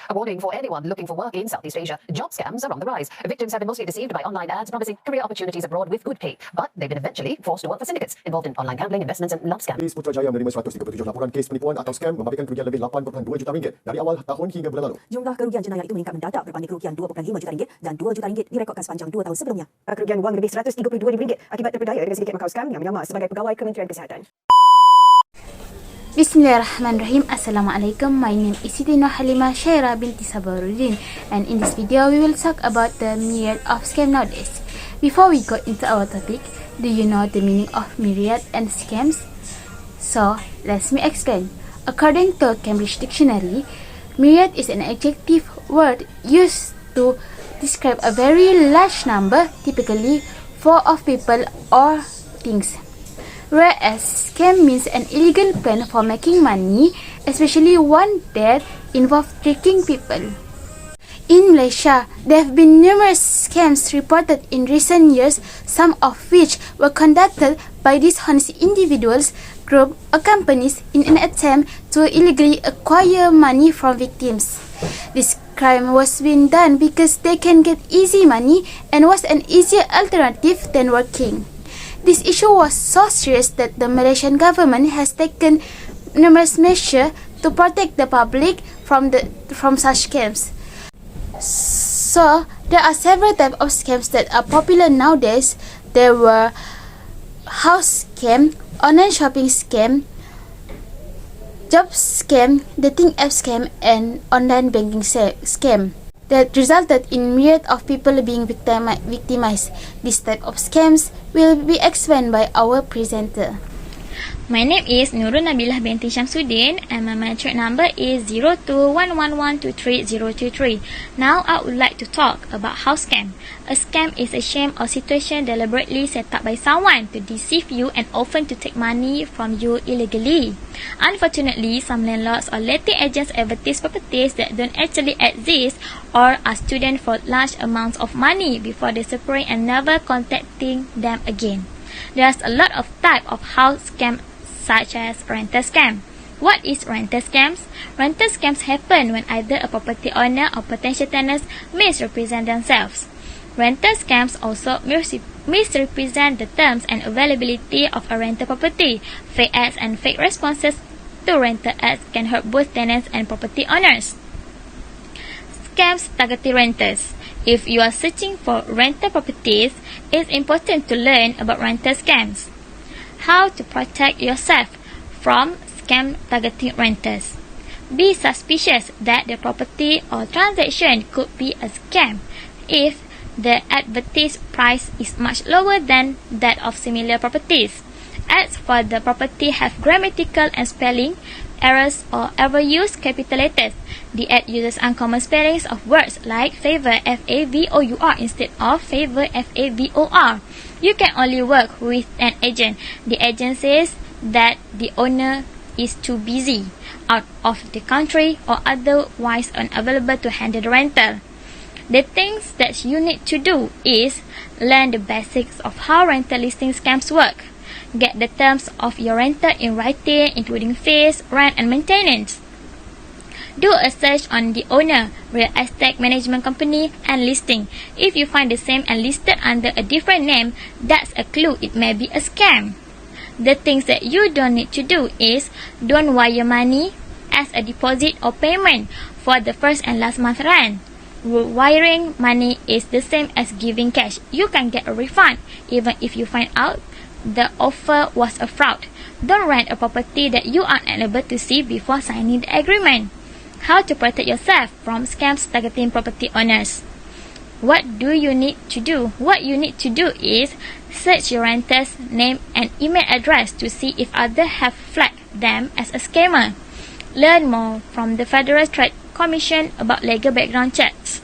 A warning for anyone looking for work in Southeast Asia. Job scams are on the rise. Victims have been mostly deceived by online ads promising career opportunities abroad with good pay. But they've been eventually forced to work for syndicates involved in online gambling, investments and love scams. Polis Putrajaya menerima 137 laporan kes penipuan atau scam membabitkan kerugian lebih 8.2 juta ringgit dari awal tahun hingga bulan lalu. Jumlah kerugian jenayah itu meningkat mendadak berbanding kerugian 2.5 juta ringgit dan 2 juta ringgit direkodkan sepanjang 2 tahun sebelumnya. Kerugian wang lebih RM132,000 akibat terpedaya dengan sindiket Macau Scam yang menyamar sebagai pegawai Kementerian Kesihatan. Bismillahirrahmanirrahim. Assalamualaikum. My name is Siti Nurhalimah Syahirah Binti Sabarudin, and in this video we will talk about the myriad of scam nowadays. Before we go into our topic, do you know the meaning of myriad and scams? So let me explain. According to Cambridge Dictionary, myriad is an adjective word used to describe a very large number, typically full of people or things. Whereas scam means an illegal plan for making money, especially one that involves tricking people. In Malaysia, there have been numerous scams reported in recent years, some of which were conducted by dishonest individuals, groups, or companies in an attempt to illegally acquire money from victims. This crime was being done because they can get easy money and was an easier alternative than working. This issue was so serious that the Malaysian government has taken numerous measures to protect the public from such scams. So, there are several types of scams that are popular nowadays. There were house scam, online shopping scam, job scam, dating app scam, and online banking scam that resulted in myriad of people being victimized. This type of scams will be explained by our presenter. My name is Nurul Nabillah Binti Shamsuddin and my matric number is 0211123023. Now I would like to talk about house scam. A scam is a sham or situation deliberately set up by someone to deceive you and often to take money from you illegally. Unfortunately, some landlords or letting agents advertise properties that don't actually exist or are students for large amounts of money before disappearing and never contacting them again. There's a lot of type of house scam such as rental scam. What is rental scams? Rental scams happen when either a property owner or potential tenants misrepresent themselves. Rental scams also misrepresent the terms and availability of a rental property. Fake ads and fake responses to rental ads can hurt both tenants and property owners. Scams targeting renters. If you are searching for rental properties, it's important to learn about rental scams. How to protect yourself from scam targeting renters. Be suspicious that the property or transaction could be a scam if the advertised price is much lower than that of similar properties. Ads for the property have grammatical and spelling errors or overuse capital letters. The ad uses uncommon spellings of words like favor F-A-V-O-U-R instead of favor F-A-V-O-R. You can only work with an agent. The agent says that the owner is too busy, out of the country, or otherwise unavailable to handle the rental. The things that you need to do is learn the basics of how rental listing scams work. Get the terms of your rental in writing, including fees, rent, and maintenance. Do a search on the owner, real estate management company, and listing. If you find the same and listed under a different name, that's a clue it may be a scam. The things that you don't need to do is don't wire money as a deposit or payment for the first and last month rent. Wiring money is the same as giving cash. You can get a refund even if you find out the offer was a fraud. Don't rent a property that you are unable to see before signing the agreement. How to protect yourself from scams targeting property owners. What do you need to do? What you need to do is search your renter's name and email address to see if others have flagged them as a scammer. Learn more from the Federal Trade Commission about legal background checks.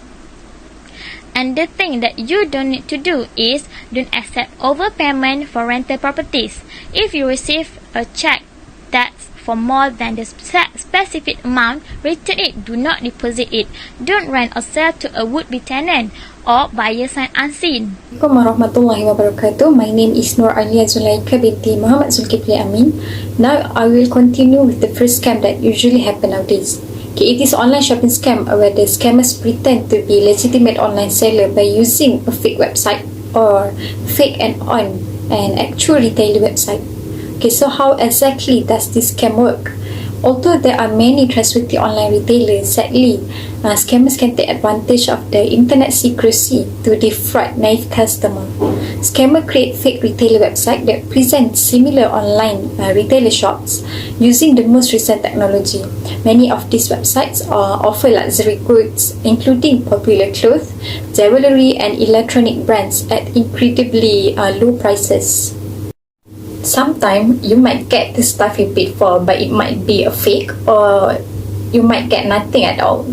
And the thing that you don't need to do is don't accept overpayment for rental properties. If you receive a check that's for more than the specific amount, return it. Do not deposit it. Don't rent or sell to a would-be tenant or buyer sign unseen. Assalamualaikum warahmatullahi wabarakatuh. My name is Alia Zulaikha binti Muhammad Zulkifli Amin. Now I will continue with the first scam that usually happen nowadays. Okay, it is online shopping scam where the scammers pretend to be legitimate online seller by using a fake website or fake an actual retailer website. Okay, so how exactly does this scam work? Although there are many trustworthy online retailers, sadly, scammers can take advantage of the internet secrecy to defraud naive customers. Scammers create fake retailer websites that present similar online retailer shops using the most recent technology. Many of these websites offer luxury goods, including popular clothes, jewelry, and electronic brands at incredibly low prices. Sometimes you might get the stuff you paid for, but it might be a fake, or you might get nothing at all.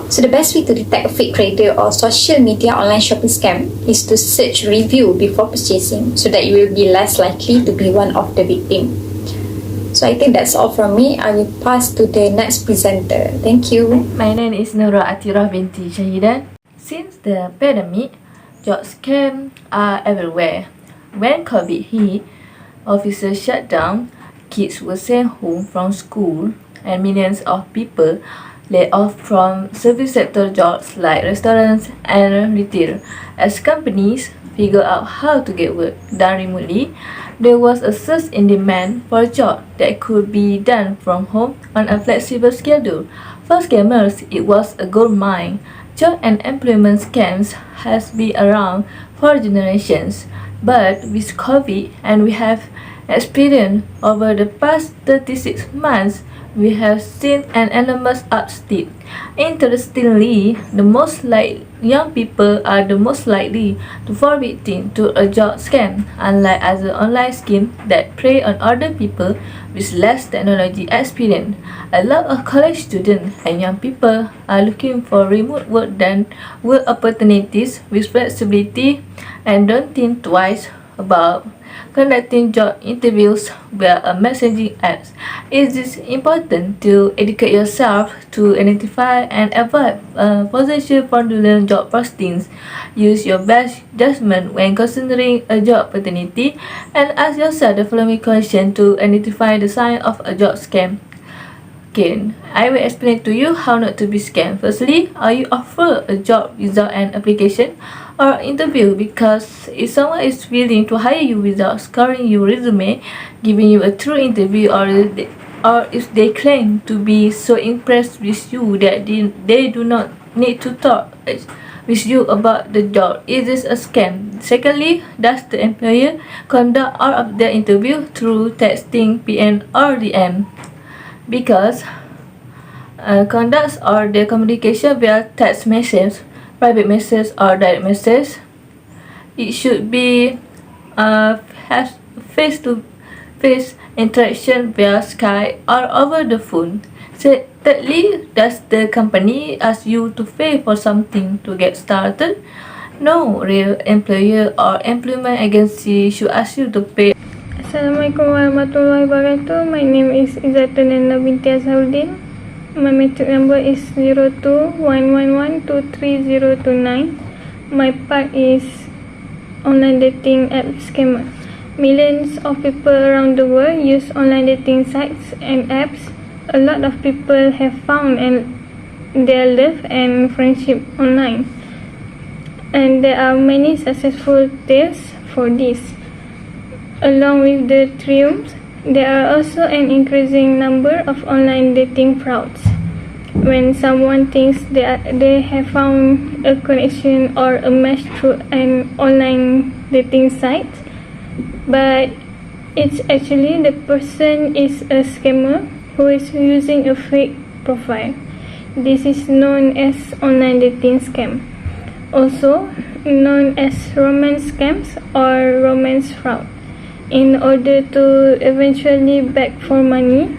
So the best way to detect a fake trader or social media online shopping scam is to search review before purchasing, so that you will be less likely to be one of the victims. So I think that's all from me. I will pass to the next presenter. Thank you. My name is Nurul Athirah Binti Shahidan. Since the pandemic, job scams are everywhere. When COVID hit, offices shut down, kids were sent home from school, and millions of people laid off from service sector jobs like restaurants and retail. As companies figure out how to get work done remotely, there was a surge in demand for a job that could be done from home on a flexible schedule. For scammers, it was a gold mine. Job and employment scams has been around for generations. But with COVID, and we have experienced over the past 36 months, we have seen an enormous uptick. Interestingly, young people are the most likely to fall victim to a job scam, unlike other online schemes that prey on other people with less technology experience. A lot of college students and young people are looking for remote work opportunities with flexibility and don't think twice about conducting job interviews via a messaging app. It is important to educate yourself to identify and avoid potential fraudulent job postings. Use your best judgment when considering a job opportunity, and ask yourself the following question to identify the sign of a job scam. Okay, I will explain to you how not to be scammed. Firstly, are you offered a job without an application or interview? Because if someone is willing to hire you without scoring your resume, giving you a true interview, or if they claim to be so impressed with you that they do not need to talk with you about the job, it is a scam. Secondly, does the employer conduct all of their interview through texting, PM, or DM? Because conducts or their communication via text message, private message, or direct message, it should be has face-to-face interaction via Skype or over the phone. Thirdly, does the company ask you to pay for something to get started? No real employer or employment agency should ask you to pay. Assalamualaikum warahmatullahi wabarakatuh. My name is Ezzatul Liyana Binti Azharudin. My metric number is 0211123029. My part is online dating app scammer. Millions of people around the world use online dating sites and apps. A lot of people have found their love and friendship online, and there are many successful tales for this. Along with the triumphs, there are also an increasing number of online dating frauds. When someone thinks they have found a connection or a match through an online dating site, but it's actually the person is a scammer who is using a fake profile. This is known as online dating scam, also known as romance scams or romance fraud. In order to eventually beg for money,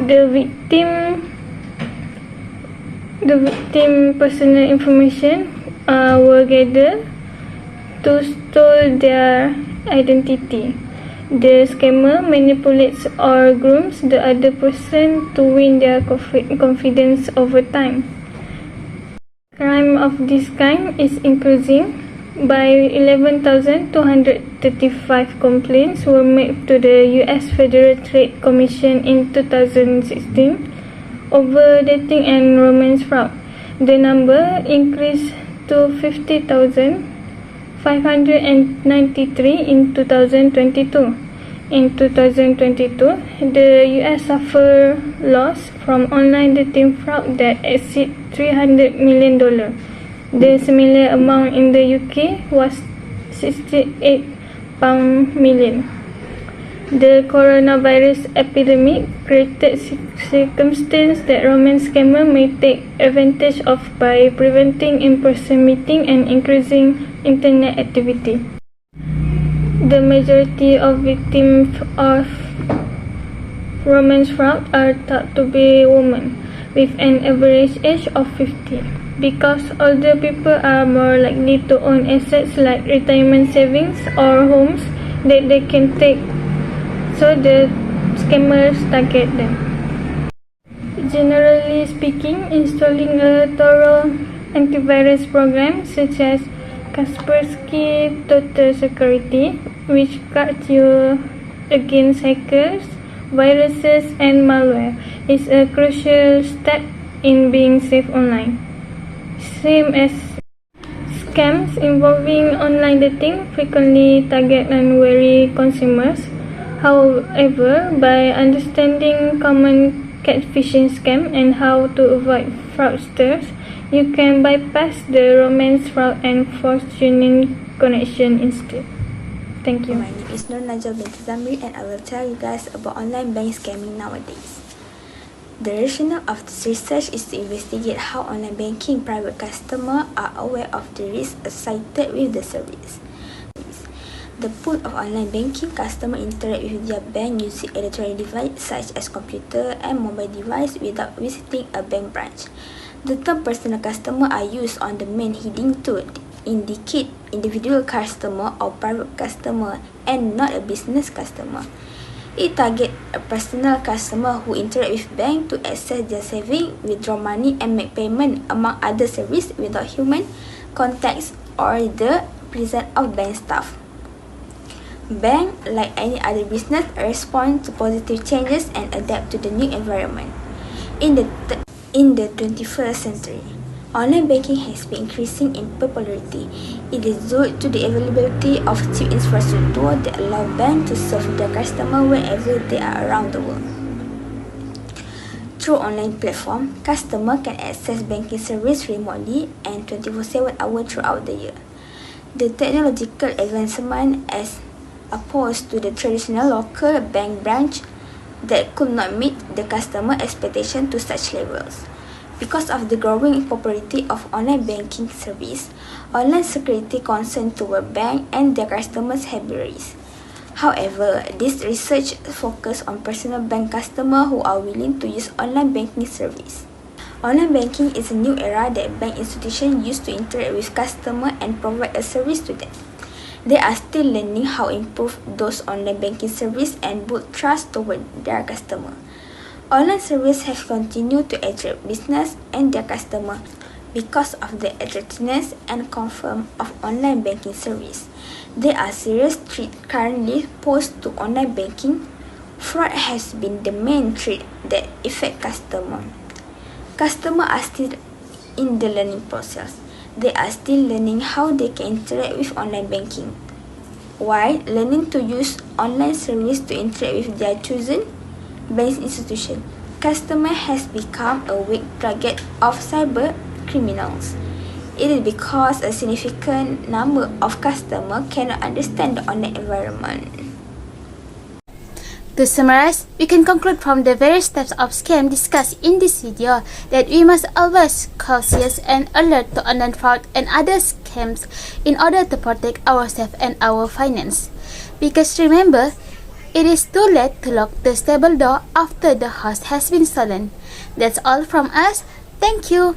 the victim personal information were gathered to steal their identity. The scammer manipulates or grooms the other person to win their confidence over time. Crime of this kind is increasing. By 11,235 complaints were made to the U.S. Federal Trade Commission in 2016, over dating and romance fraud. The number increased to 50,593 in 2022. In 2022, the US suffered loss from online dating fraud that exceed $300 million. The similar amount in the UK was £68 million. The coronavirus epidemic created circumstances that romance scammers may take advantage of by preventing in-person meeting and increasing internet activity. The majority of victims of romance fraud are thought to be women, with an average age of 50. Because older people are more likely to own assets like retirement savings or homes that they can take, so the scammers target them. Generally speaking, installing a thorough antivirus program such as Kaspersky Total Security, which guards you against hackers, viruses, and malware, is a crucial step in being safe online. Same as scams involving online dating frequently target unwary consumers. However, by understanding common catfishing scam and how to avoid fraudsters, you can bypass the romance fraud and force genuine connection instead. Thank you. My name is Najwa Binti Zamri, and I will tell you guys about online bank scamming nowadays. The rationale of this research is to investigate how online banking private customers are aware of the risks associated with the service. The pool of online banking customers interact with their bank using electronic devices such as computer and mobile device without visiting a bank branch. The term personal customer are used on the main heading to indicate individual customer or private customer and not a business customer. It targets a personal customer who interact with bank to access their saving, withdraw money and make payment among other services without human contacts or the presence of bank staff. Bank, like any other business, respond to positive changes and adapt to the new environment. In the 21st century, online banking has been increasing in popularity. It is due to the availability of cheap infrastructure that allow banks to serve their customers wherever they are around the world. Through online platform, customers can access banking service remotely and 24/7 hours throughout the year. The technological advancement as opposed to the traditional local bank branch that could not meet the customer expectation to such levels. Because of the growing popularity of online banking service, online security concerns toward bank and their customers have been raised. However, this research focuses on personal bank customers who are willing to use online banking service. Online banking is a new era that bank institutions use to interact with customers and provide a service to them. They are still learning how to improve those online banking services and build trust toward their customers. Online services have continued to attract business and their customers because of the attractiveness and comfort of online banking service. There are serious threats currently posed to online banking. Fraud has been the main threat that affect customers. Customers are still in the learning process. They are still learning how they can interact with online banking, while learning to use online service to interact with their chosen bank institution. Customer has become a weak target of cyber criminals. It is because a significant number of customers cannot understand the online environment. To summarize, we can conclude from the various types of scam discussed in this video that we must always cautious and alert to online fraud and other scams in order to protect ourselves and our finance. Because remember, it is too late to lock the stable door after the house has been stolen. That's all from us. Thank you.